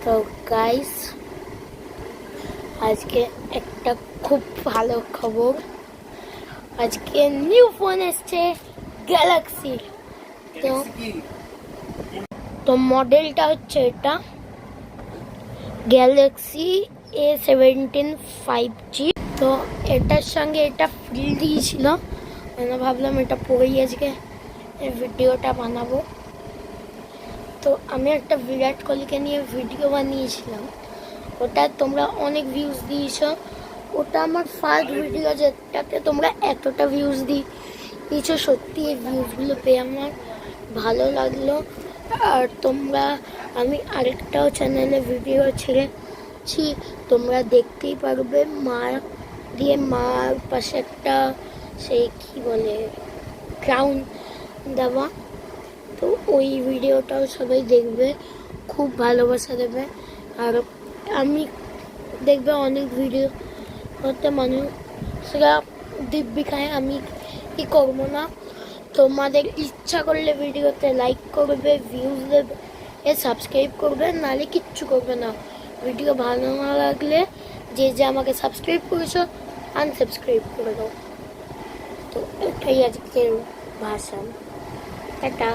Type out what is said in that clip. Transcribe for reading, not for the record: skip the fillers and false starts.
তো গাইস, আজকে একটা খুব ভালো খবর। আজকে নিউ ফোন এসছে গ্যালাক্সি। তো তো মডেলটা হচ্ছে এটা গ্যালাক্সি A17 5G। তো এটার সঙ্গে এটা ফ্রি দিয়েছিল, আমি ভাবলাম এটা পরেই আজকে ভিডিওটা বানাবো। তো আমি একটা বিরাট কোহলিকে নিয়ে ভিডিও বানিয়েছিলাম, ওটা তোমরা অনেক ভিউজ দিয়েছো। ওটা আমার ফার্স্ট ভিডিও যেটাতে তোমরা এতটা ভিউজ দিয়েছো, সত্যি এই ভিউজগুলো পেয়ে আমার ভালো লাগলো। আর আমি আরেকটাও চ্যানেলে ভিডিও ছেড়েছি, তোমরা দেখতেই পারবে। মার পাশে একটা সেই কি বলে ক্রাউন দেওয়া। তো ওই ভিডিওটাও সবাই দেখবে, খুব ভালোবাসা দেবে। আর আমি দেখবে অনেক ভিডিও হতে মানুষরা দিব্যি খায়, আমি কি করবো না। তোমাদের ইচ্ছা করলে ভিডিওতে লাইক করবে, ভিউজ দেবে, সাবস্ক্রাইব করবে, নাহলে কিচ্ছু করবে না। ভিডিও ভালো না লাগলে যে আমাকে সাবস্ক্রাইব করেছো আনসাবস্ক্রাইব করে দাও। তো এটাই আজকের ভাষণ। টাটা।